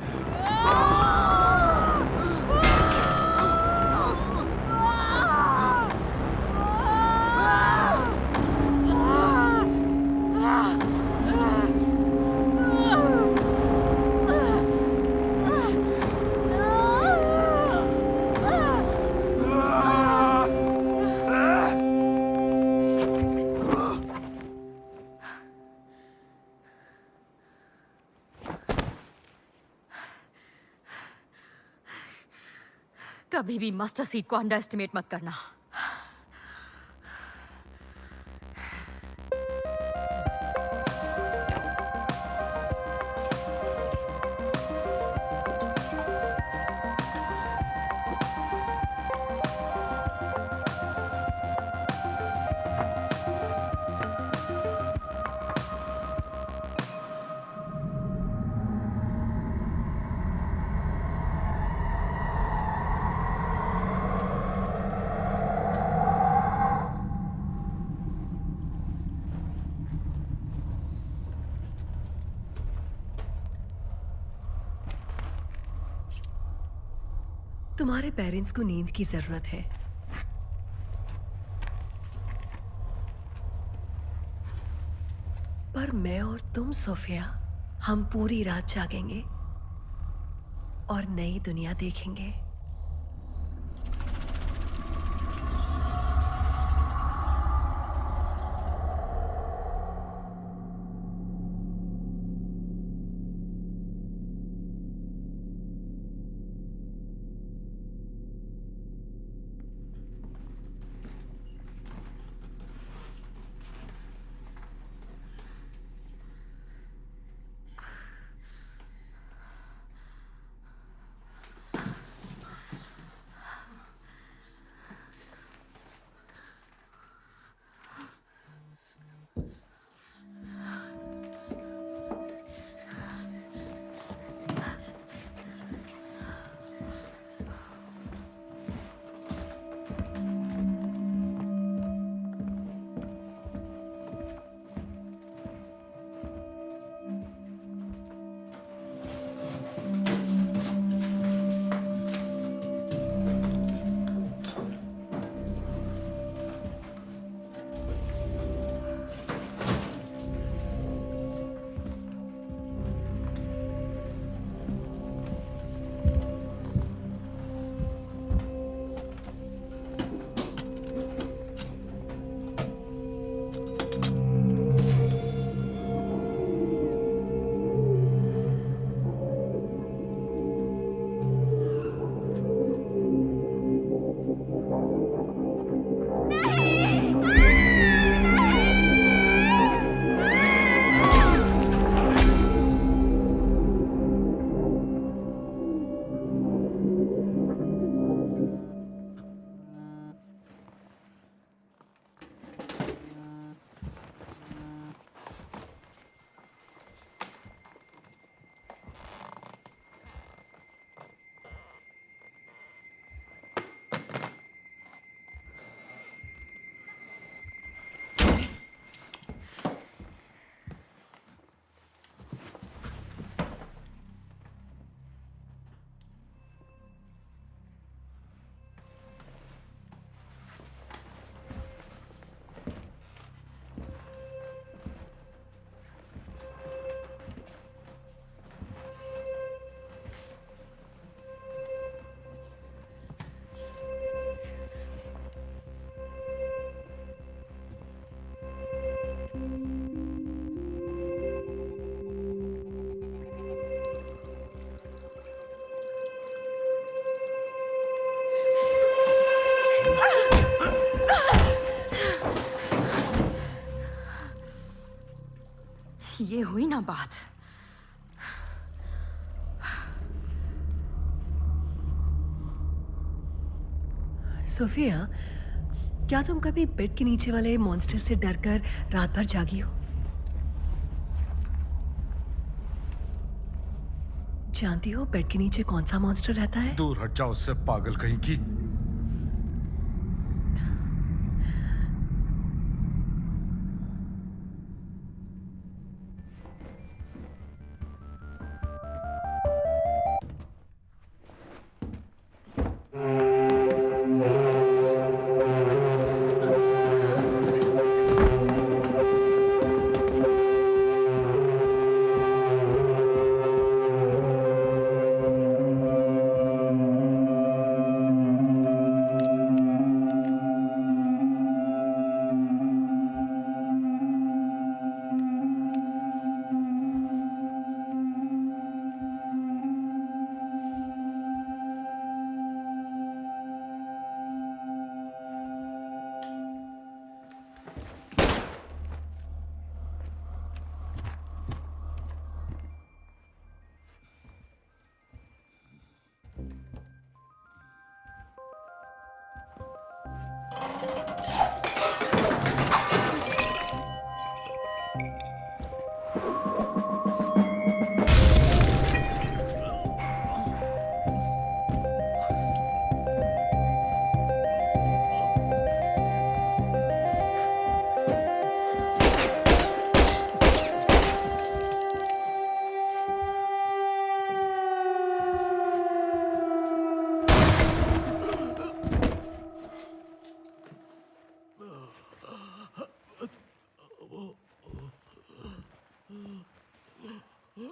कभी भी मास्टर सीड को अंडर एस्टिमेट मत करना। तुम्हारे पेरेंट्स को नींद की जरूरत है। पर मैं और तुम सोफिया, हम पूरी रात जागेंगे और नई दुनिया देखेंगे। ये हुई ना बात। सोफिया, क्या तुम कभी बेड के नीचे वाले मॉन्स्टर से डरकर रात भर जागी हो? जानती हो बेड के नीचे कौन सा मॉन्स्टर रहता है? दूर हट जाओ उससे, पागल कहीं की।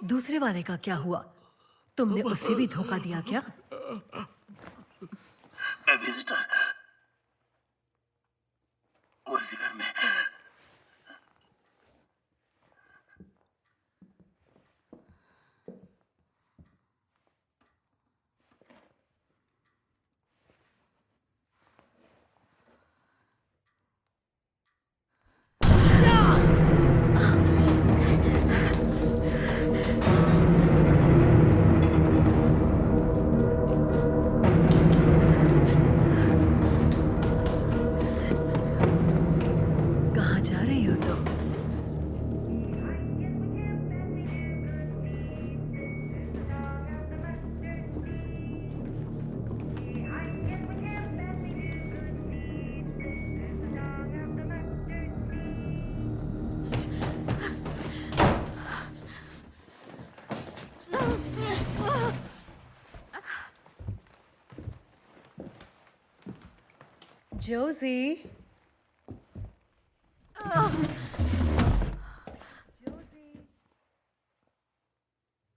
दूसरे वाले का क्या हुआ? तुमने उसे भी धोखा दिया क्या? विजिटर, वो इसी घर में। कहाँ जा रही हो तुम? जोजी,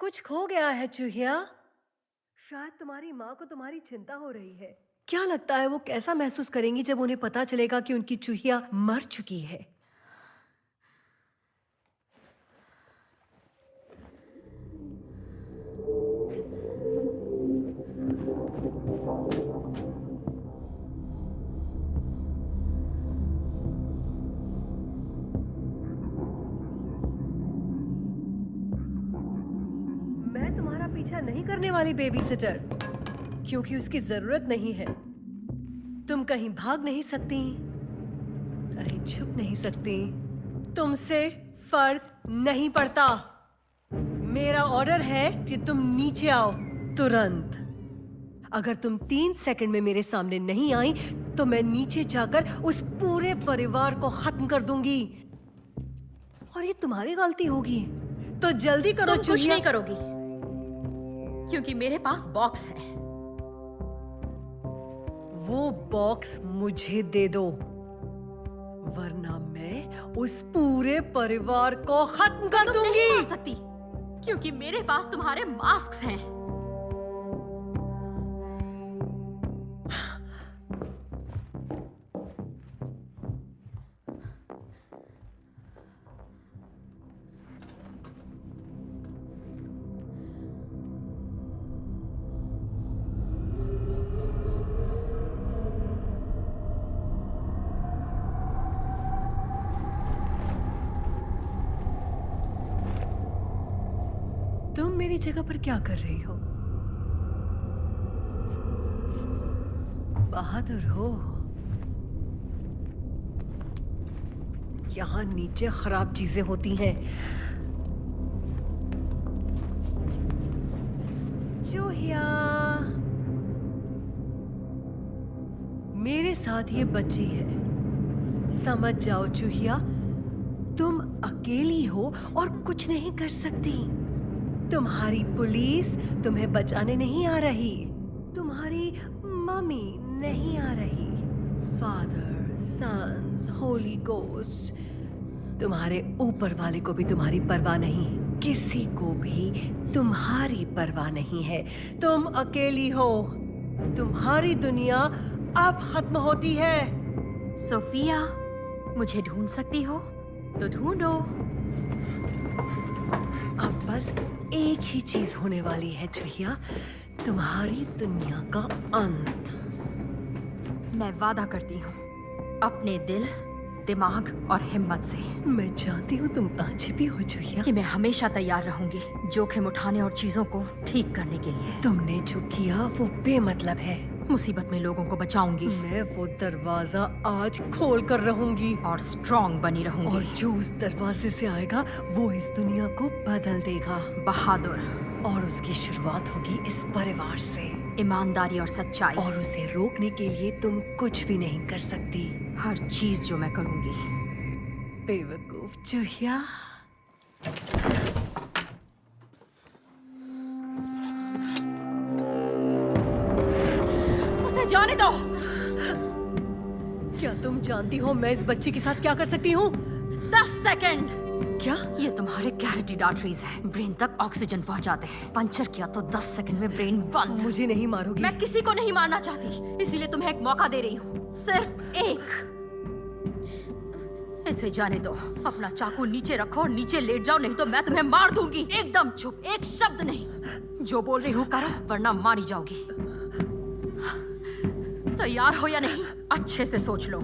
कुछ खो गया है चूहिया। शायद तुम्हारी माँ को तुम्हारी चिंता हो रही है। क्या लगता है वो कैसा महसूस करेंगी जब उन्हें पता चलेगा कि उनकी चूहिया मर चुकी है? मैं तुम्हारा पीछा नहीं करने वाली बेबी सिटर, क्योंकि उसकी जरूरत नहीं है। तुम कहीं भाग नहीं सकती, कहीं छुप नहीं सकती। तुमसे फर्क नहीं पड़ता। मेरा ऑर्डर है कि तुम नीचे आओ तुरंत। अगर तुम 3 सेकंड में मेरे सामने नहीं आई तो मैं नीचे जाकर उस पूरे परिवार को खत्म कर दूंगी। और ये तुम्हारी गलती होगी, तो जल्दी करो। तुम कुछ नहीं करोगी, क्योंकि मेरे पास बॉक्स है। वो बॉक्स मुझे दे दो, वरना मैं उस पूरे परिवार को खत्म कर तुम दूंगी। नहीं मार सकती, क्योंकि मेरे पास तुम्हारे मास्क हैं। तुम मेरी जगह पर क्या कर रही हो? बहादुर हो। यहाँ नीचे खराब चीजें होती हैं। चूहिया, मेरे साथ ये बच्ची है। समझ जाओ चूहिया, तुम अकेली हो और कुछ नहीं कर सकती। तुम्हारी पुलिस तुम्हें बचाने नहीं आ रही। तुम्हारी मम्मी नहीं आ रही। फादर, सन्स, होली गोस्ट, तुम्हारे ऊपर वाले को भी तुम्हारी परवाह नहीं। किसी को भी तुम्हारी परवाह नहीं है। तुम अकेली हो। तुम्हारी दुनिया अब खत्म होती है। सोफिया, मुझे ढूंढ सकती हो तो ढूंढो। अब बस एक ही चीज होने वाली है चूहिया, तुम्हारी दुनिया का अंत। मैं वादा करती हूँ अपने दिल, दिमाग और हिम्मत से मैं जानती हूँ तुम आज भी हो चूहिया। कि मैं हमेशा तैयार रहूंगी जोखिम उठाने और चीजों को ठीक करने के लिए। तुमने जो किया वो बेमतलब है। मुसीबत में लोगों को बचाऊंगी मैं वो दरवाजा आज खोल कर रहूंगी और स्ट्रॉन्ग बनी और रहूंगी। जो उस दरवाजे से आएगा वो इस दुनिया को बदल देगा। बहादुर, और उसकी शुरुआत होगी इस परिवार से। ईमानदारी और सच्चाई, और उसे रोकने के लिए तुम कुछ भी नहीं कर सकती। हर चीज जो मैं करूंगी। बेवकूफ चूहिया। उसे जाने दो। क्या तुम जानती हो मैं इस बच्ची के साथ क्या कर सकती हूँ? 10 सेकंड। क्या? ये तुम्हारे कैरोटिड आर्टरीज हैं। ब्रेन तक ऑक्सीजन पहुंचाते हैं। पंचर किया तो 10 सेकंड में ब्रेन बंद। मुझे नहीं मारोगी? मैं किसी को नहीं मारना चाहती, इसीलिए तुम्हें एक मौका दे रही हूँ, सिर्फ एक। इसे जाने दो। अपना चाकू नीचे रखो और नीचे लेट जाओ, नहीं तो मैं तुम्हें मार दूंगी। एकदम चुप, एक शब्द नहीं। जो बोल रही हूँ करो, वरना मारी जाओगी। तैयार हो या नहीं? अच्छे से सोच लो। ओ,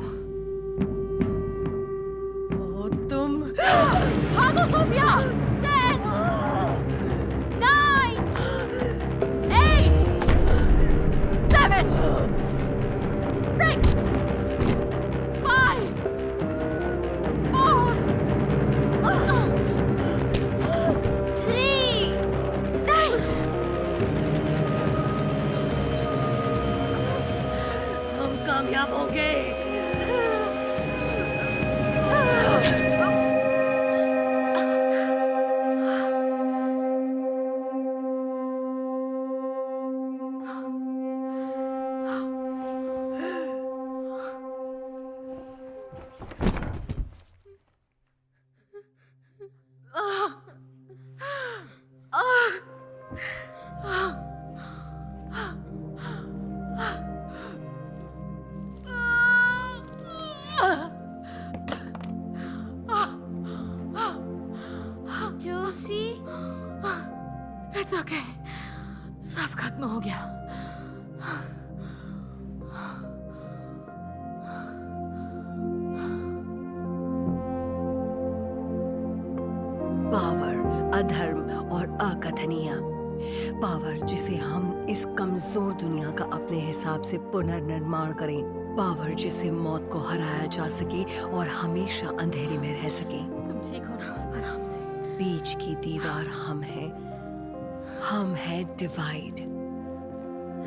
तुम भागो सोफिया। 10, 9, 8, 7, 6, 5, 4, 3, 9. हम कामयाब होंगे। जोशी, इट्स ओके, सब खत्म हो गया। पावर, अधर्म और अकथनीय। पावर जिसे हम इस कमजोर दुनिया का अपने हिसाब से पुनर्निर्माण करें। पावर जिसे मौत को हराया जा सके और हमेशा अंधेरे में रह सके। तुम ठीक हो ना? आराम से। बीच की दीवार हम हैं। हम हैं डिवाइड।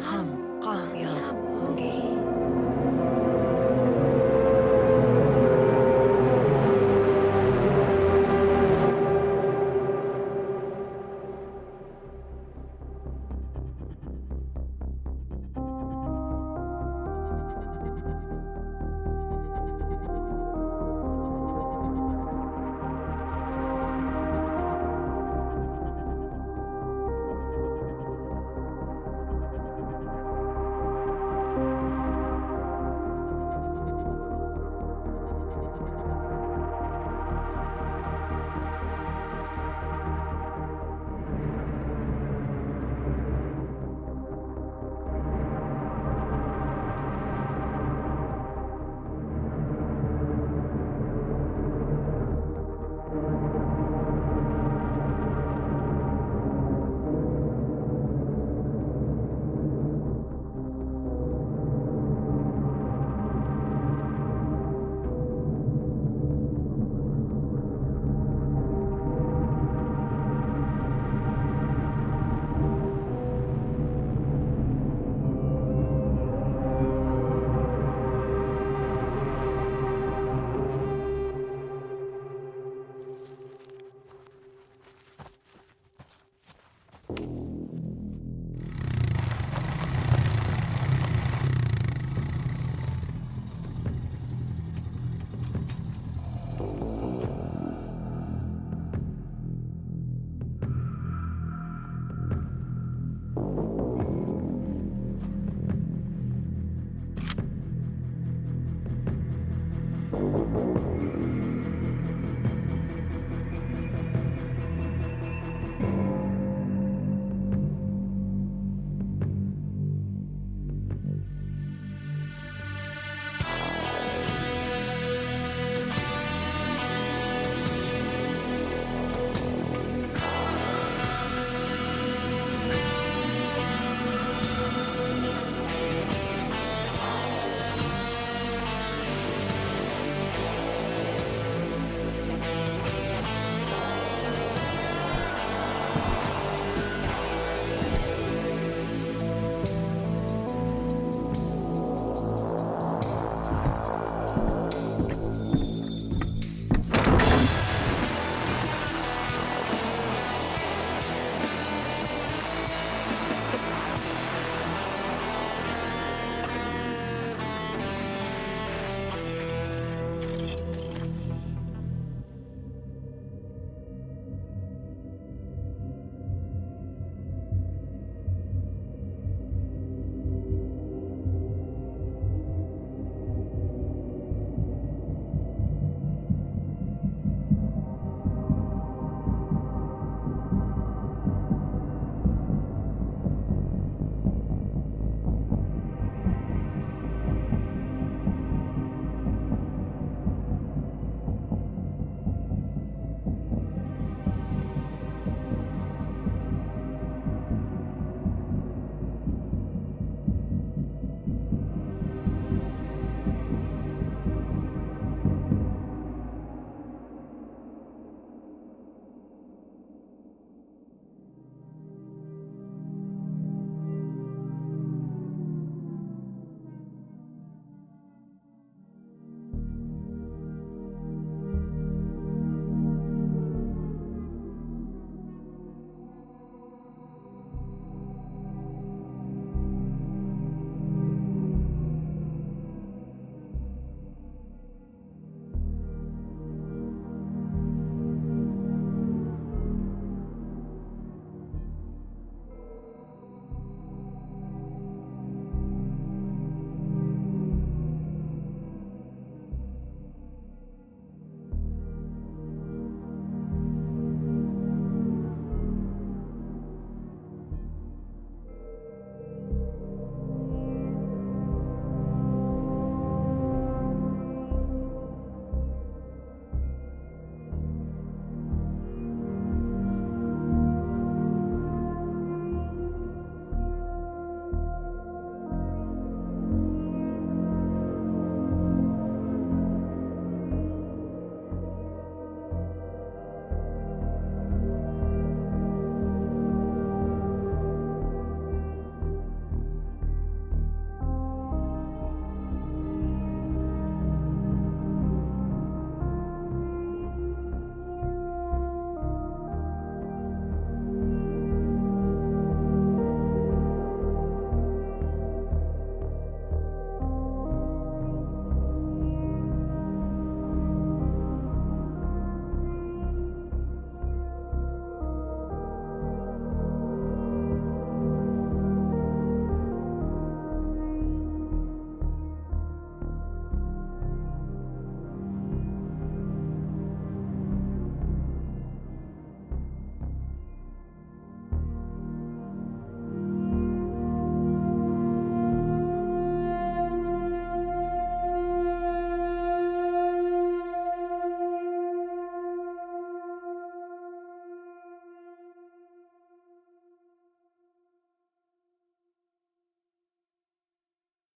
हम कामयाब होंगे।